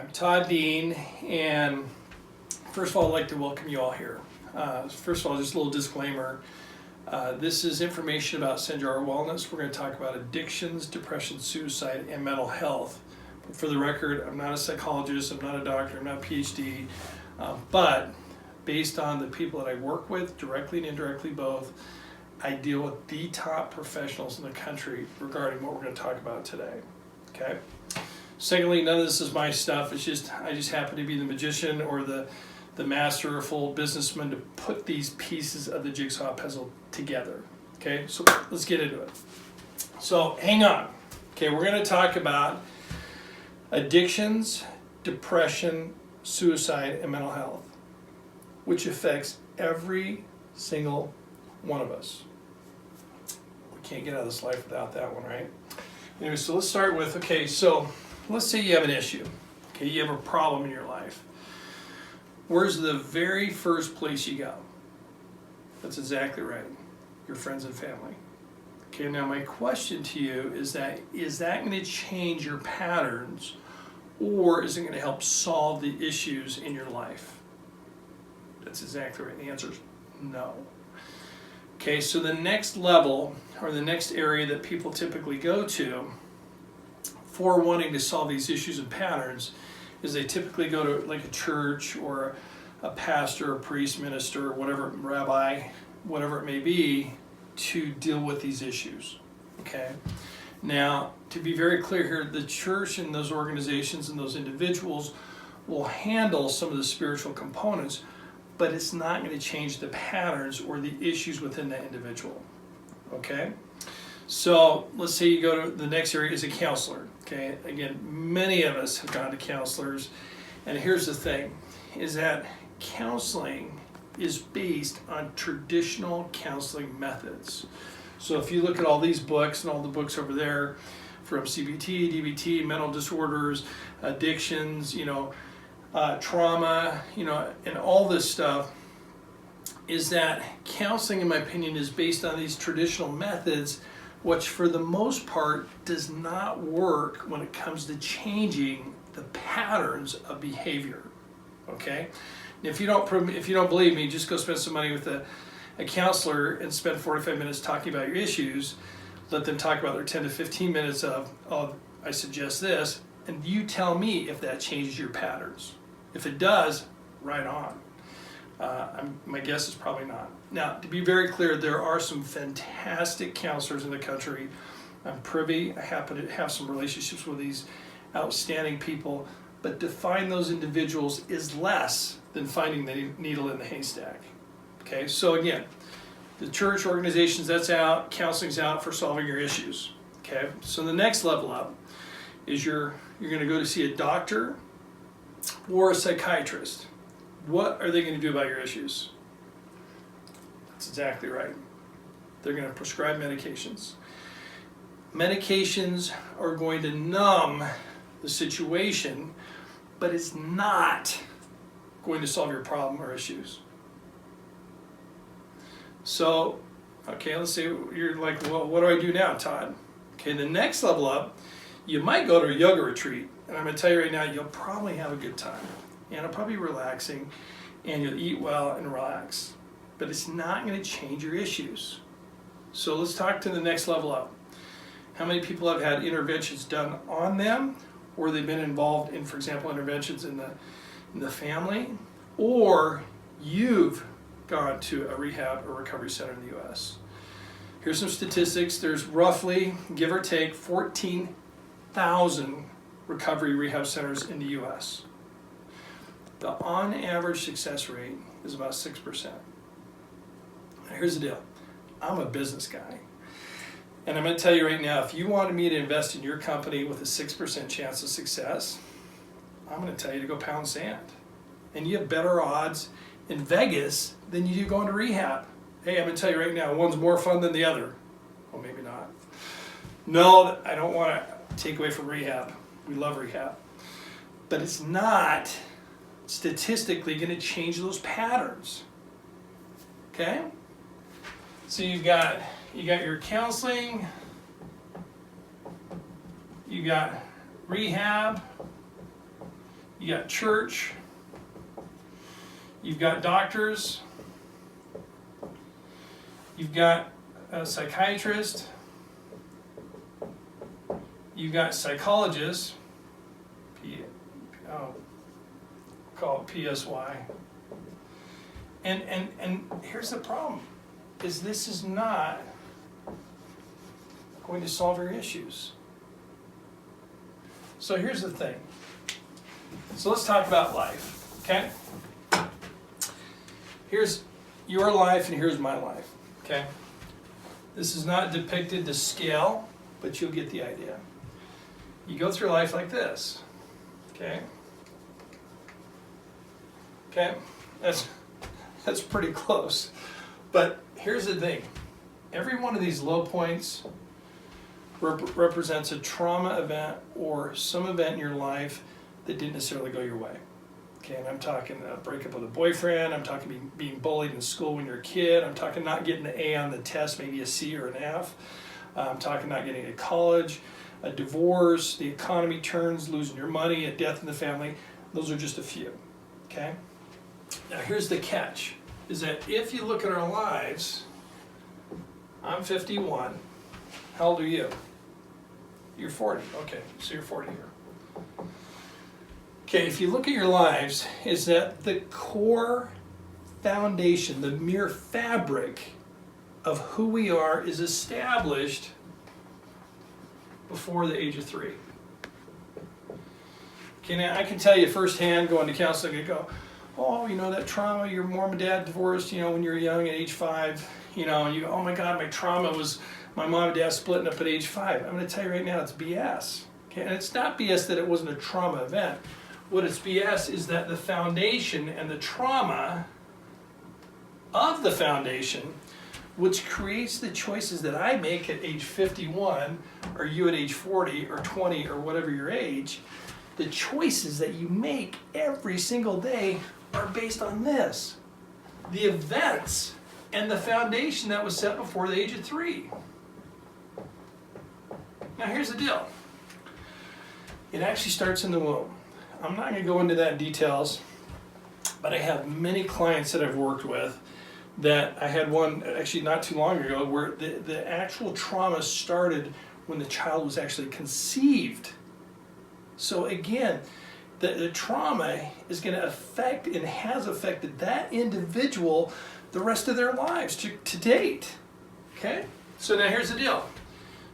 I'm Todd Dean, and first of all, I'd like to welcome you all here. First of all, just a little disclaimer. This is information about Sanjara wellness. We're going to talk about addictions, depression, suicide, and mental health. But for the record, I'm not a psychologist, I'm not a doctor, I'm not a PhD, but based on the people that I work with, directly and indirectly both, I deal with the top professionals in the country regarding what we're going to talk about today. Okay. Secondly, none of this is my stuff. It's just I just happen to be the magician or the master or full businessman to put these pieces of the jigsaw puzzle together. Okay, so let's get into it. So hang on. Okay, we're going to talk about addictions, depression, suicide, and mental health, which affects every single one of us. We can't get out of this life without that one, right? Anyway, so let's start with, okay, so let's say you have an issue. Okay, you have a problem in your life. Where's the very first place you go? That's exactly right. Your friends and family. Okay, now my question to you is that going to change your patterns, or is it going to help solve the issues in your life? That's exactly right. The answer is no. Okay, so the next level, or the next area that people typically go to for wanting to solve these issues and patterns is they typically go to like a church or a pastor, a priest, minister, whatever, rabbi, whatever it may be, to deal with these issues. Okay? Now, to be very clear here, the church and those organizations and those individuals will handle some of the spiritual components, but it's not going to change the patterns or the issues within that individual. Okay? So let's say you go to the next area is a counselor. Okay, again, many of us have gone to counselors, and here's the thing, is that counseling is based on traditional counseling methods. So if you look at all these books and all the books over there, from CBT, DBT, mental disorders, addictions, trauma, and all this stuff, is that counseling, in my opinion, is based on these traditional methods, which for the most part does not work when it comes to changing the patterns of behavior. Okay? And if you don't believe me, just go spend some money with a counselor and spend 45 minutes talking about your issues. Let them talk about their 10 to 15 minutes of I suggest this, and you tell me if that changes your patterns. If it does, right on. My guess is probably not. Now, to be very clear, there are some fantastic counselors in the country. I'm privy. I happen to have some relationships with these outstanding people, but to find those individuals is less than finding the needle in the haystack. Okay, so again, the church organizations, that's out. Counseling's out for solving your issues. Okay, so the next level up is you're going to go to see a doctor or a psychiatrist. What are they going to do about your issues? That's exactly right. They're going to prescribe medications. Medications are going to numb the situation, but it's not going to solve your problem or issues. So, okay, let's say you're like, well, what do I do now, Todd? Okay, the next level up, you might go to a yoga retreat, and I'm going to tell you right now, you'll probably have a good time. And it'll probably be relaxing, and you'll eat well and relax. But it's not going to change your issues. So let's talk to the next level up. How many people have had interventions done on them, or they've been involved in, for example, interventions in the family, or you've gone to a rehab or recovery center in the U.S.? Here's some statistics. There's roughly, give or take, 14,000 recovery rehab centers in the U.S. The on-average success rate is about 6%. Now here's the deal. I'm a business guy. And I'm going to tell you right now, if you wanted me to invest in your company with a 6% chance of success, I'm going to tell you to go pound sand. And you have better odds in Vegas than you do going to rehab. Hey, I'm going to tell you right now, one's more fun than the other. Well, maybe not. No, I don't want to take away from rehab. We love rehab. But it's not statistically going to change those patterns. Okay? So you got your counseling, you got rehab, You got church, you've got doctors, you've got a psychiatrist, you've got psychologists, call it PSY. And here's the problem, is this is not going to solve your issues. So here's the thing. So let's talk about life, okay? Here's your life and here's my life, okay? This is not depicted to scale, but you'll get the idea. You go through life like this, okay? Okay, that's pretty close. But here's the thing. Every one of these low points represents a trauma event or some event in your life that didn't necessarily go your way. Okay, and I'm talking a breakup with a boyfriend, I'm talking being bullied in school when you're a kid, I'm talking not getting an A on the test, maybe a C or an F, I'm talking not getting to college, a divorce, the economy turns, losing your money, a death in the family. Those are just a few, okay? Now here's the catch, is that if you look at our lives, I'm 51, how old are you? You're 40, okay, so you're 40 here. Okay, if you look at your lives, is that the core foundation, the mere fabric of who we are is established before the age of 3. Okay, now I can tell you firsthand, going to counseling, and go, oh, you know, that trauma, your mom and dad divorced, you know, when you were young at age 5, you know, and you go, oh my God, my trauma was my mom and dad splitting up at age 5. I'm going to tell you right now, it's BS. Okay, and it's not BS that it wasn't a trauma event. What it's BS is that the foundation and the trauma of the foundation, which creates the choices that I make at age 51, or you at age 40, or 20, or whatever your age, the choices that you make every single day are based on this. The events and the foundation that was set before the age of 3. Now here's the deal. It actually starts in the womb. I'm not going to go into that in details, but I have many clients that I've worked with that I had one actually not too long ago where the actual trauma started when the child was actually conceived. So again, the trauma is going to affect and has affected that individual the rest of their lives to date. Okay? So now here's the deal.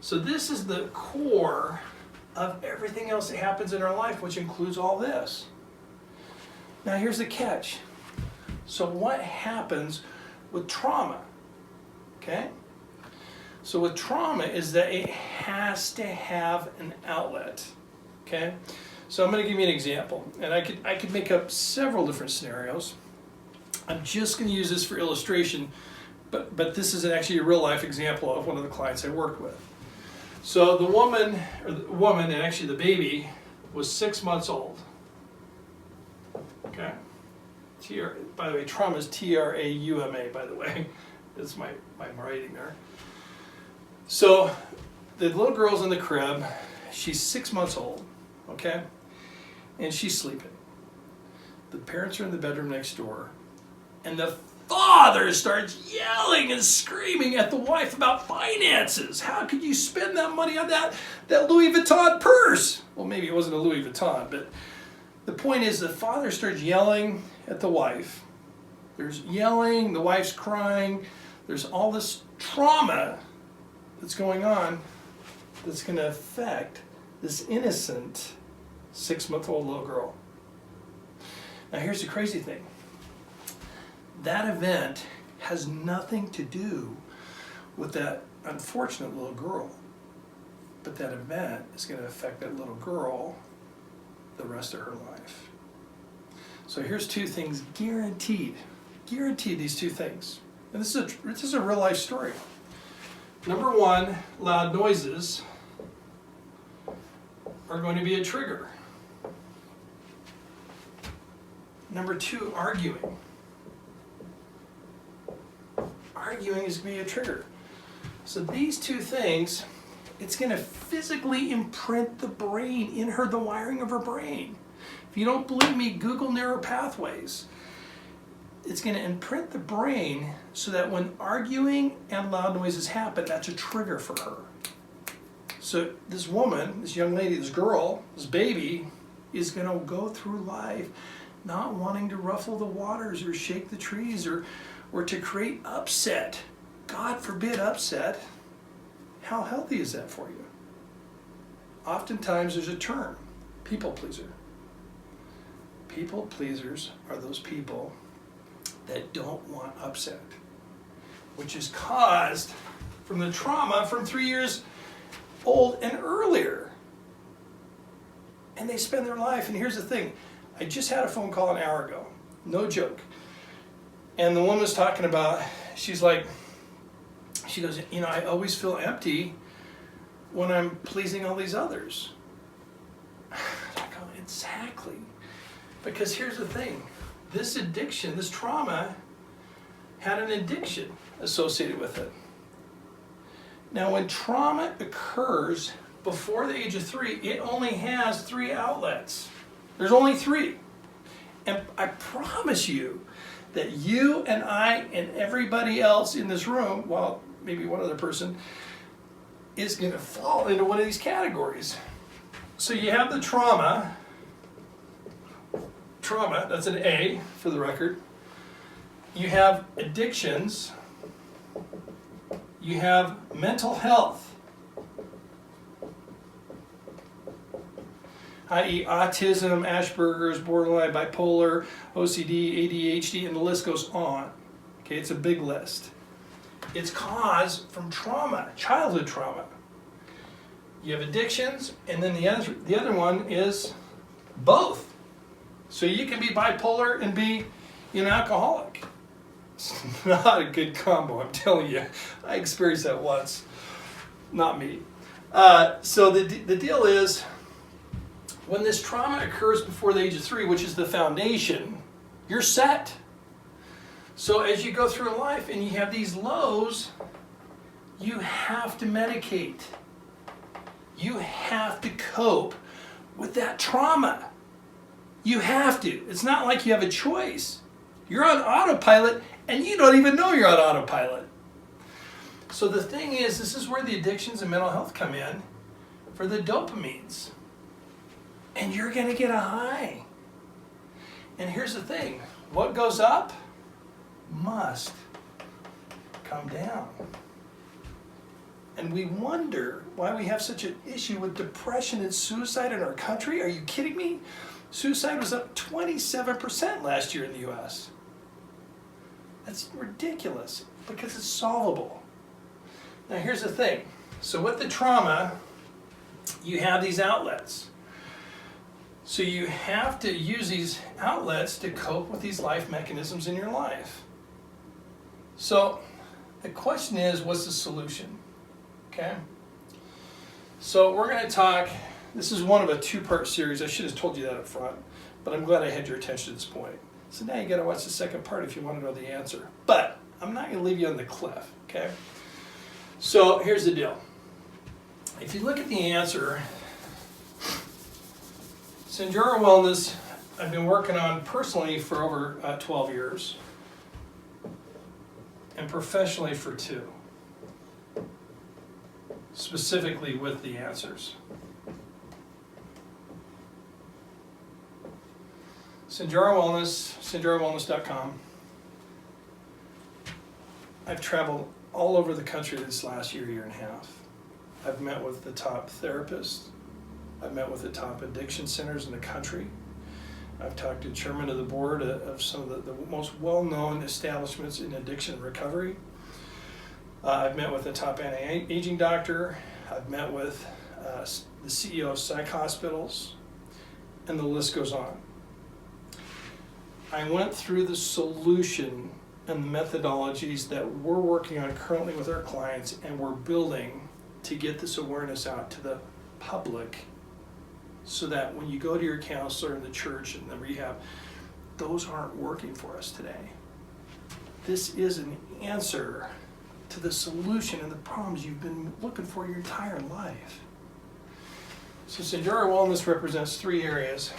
So this is the core of everything else that happens in our life, which includes all this. Now here's the catch. So what happens with trauma? Okay? So with trauma is that it has to have an outlet. Okay? So I'm going to give you an example, and I could make up several different scenarios. I'm just going to use this for illustration, but this is actually a real life example of one of the clients I worked with. So the woman, and actually the baby, was 6 months old. Okay? By the way, trauma is T-R-A-U-M-A, by the way. That's my writing there. So the little girl's in the crib. She's 6 months old, okay? And she's sleeping. The parents are in the bedroom next door. And the father starts yelling and screaming at the wife about finances. How could you spend that money on that Louis Vuitton purse? Well, maybe it wasn't a Louis Vuitton, but the point is the father starts yelling at the wife. There's yelling, the wife's crying. There's all this trauma that's going on that's going to affect this innocent 6-month-old little girl. Now here's the crazy thing. That event has nothing to do with that unfortunate little girl. But that event is going to affect that little girl the rest of her life. So here's 2 things guaranteed. Guaranteed, these 2 things. And this is a real life story. Number 1, loud noises are going to be a trigger. Number 2, arguing. Arguing is going to be a trigger. So these 2 things, it's going to physically imprint the brain in her, the wiring of her brain. If you don't believe me, Google neural pathways. It's going to imprint the brain so that when arguing and loud noises happen, that's a trigger for her. So this woman, this young lady, this girl, this baby, is going to go through life not wanting to ruffle the waters or shake the trees or to create upset. God forbid upset. How healthy is that for you? Oftentimes there's a term, people pleaser. People pleasers are those people that don't want upset, which is caused from the trauma from 3 years old and earlier. And they spend their life, and here's the thing, I just had a phone call an hour ago, no joke. And the woman was talking about, she goes, you know, I always feel empty when I'm pleasing all these others. I go, exactly. Because here's the thing, this addiction, this trauma, had an addiction associated with it. Now, when trauma occurs before the age of 3, it only has 3 outlets. There's only 3. And I promise you that you and I and everybody else in this room, well, maybe one other person, is going to fall into one of these categories. So you have the trauma, that's an A for the record. You have addictions. You have mental health, i.e. autism, Asperger's, borderline, bipolar, OCD, ADHD, and the list goes on. Okay, it's a big list. It's caused from trauma, childhood trauma. You have addictions, and then the other one is both. So you can be bipolar and be an alcoholic. It's not a good combo, I'm telling you. I experienced that once. Not me. So the deal is, when this trauma occurs before the age of 3, which is the foundation, you're set. So as you go through life and you have these lows, you have to medicate. You have to cope with that trauma. You have to. It's not like you have a choice. You're on autopilot and you don't even know you're on autopilot. So the thing is, this is where the addictions and mental health come in for the dopamines. And you're going to get a high. And here's the thing. What goes up must come down. And we wonder why we have such an issue with depression and suicide in our country. Are you kidding me? Suicide was up 27% last year in the U.S. That's ridiculous because it's solvable. Now here's the thing. So with the trauma, you have these outlets. So you have to use these outlets to cope with these life mechanisms in your life. So the question is, what's the solution? Okay? So we're going to talk, this is one of a 2-part series. I should have told you that up front, but I'm glad I had your attention at this point. So now you got to watch the second part if you want to know the answer. But I'm not going to leave you on the cliff, okay? So here's the deal. If you look at the answer, Sanjara Wellness, I've been working on personally for over 12 years and professionally for 2, specifically with the answers. Sanjara Wellness, sanjarawellness.com. I've traveled all over the country this last year and a half. I've met with the top therapists. I've met with the top addiction centers in the country. I've talked to chairman of the board of some of the most well-known establishments in addiction recovery. I've met with the top anti-aging doctor. I've met with the CEO of psych hospitals, and the list goes on. I went through the solution and the methodologies that we're working on currently with our clients, and we're building to get this awareness out to the public so that when you go to your counselor in the church and the rehab, those aren't working for us today. This is an answer to the solution and the problems you've been looking for your entire life. So Sanjara Wellness represents 3 areas.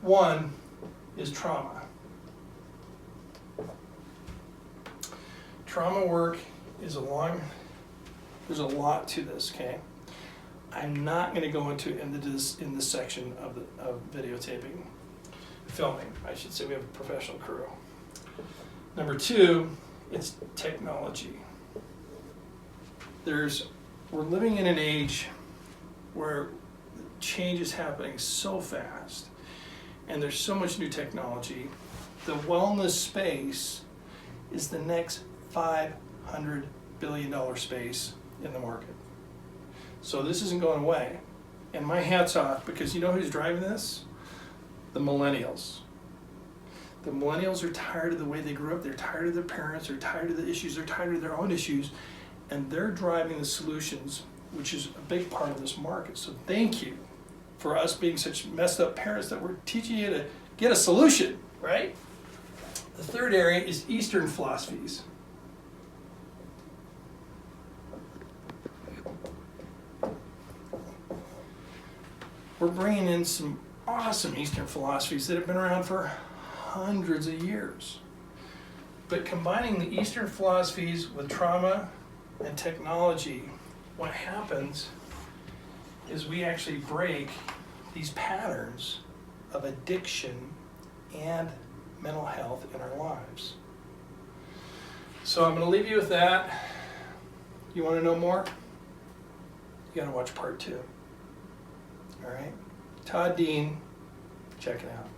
One is trauma. Trauma work is there's a lot to this, okay? I'm not going to go into this in this section of videotaping, filming, I should say. We have a professional crew. Number two, it's technology. We're living in an age where change is happening so fast, and there's so much new technology. The wellness space is the next $500 billion space in the market. So this isn't going away. And my hat's off, because you know who's driving this? The millennials. The millennials are tired of the way they grew up. They're tired of their parents. They're tired of the issues. They're tired of their own issues. And they're driving the solutions, which is a big part of this market. So thank you for us being such messed up parents that we're teaching you to get a solution, right? The third area is Eastern philosophies. We're bringing in some awesome Eastern philosophies that have been around for hundreds of years. But combining the Eastern philosophies with trauma and technology, what happens is we actually break these patterns of addiction and mental health in our lives. So I'm going to leave you with that. You want to know more? You got to watch part 2. All right? Todd Dean, check it out.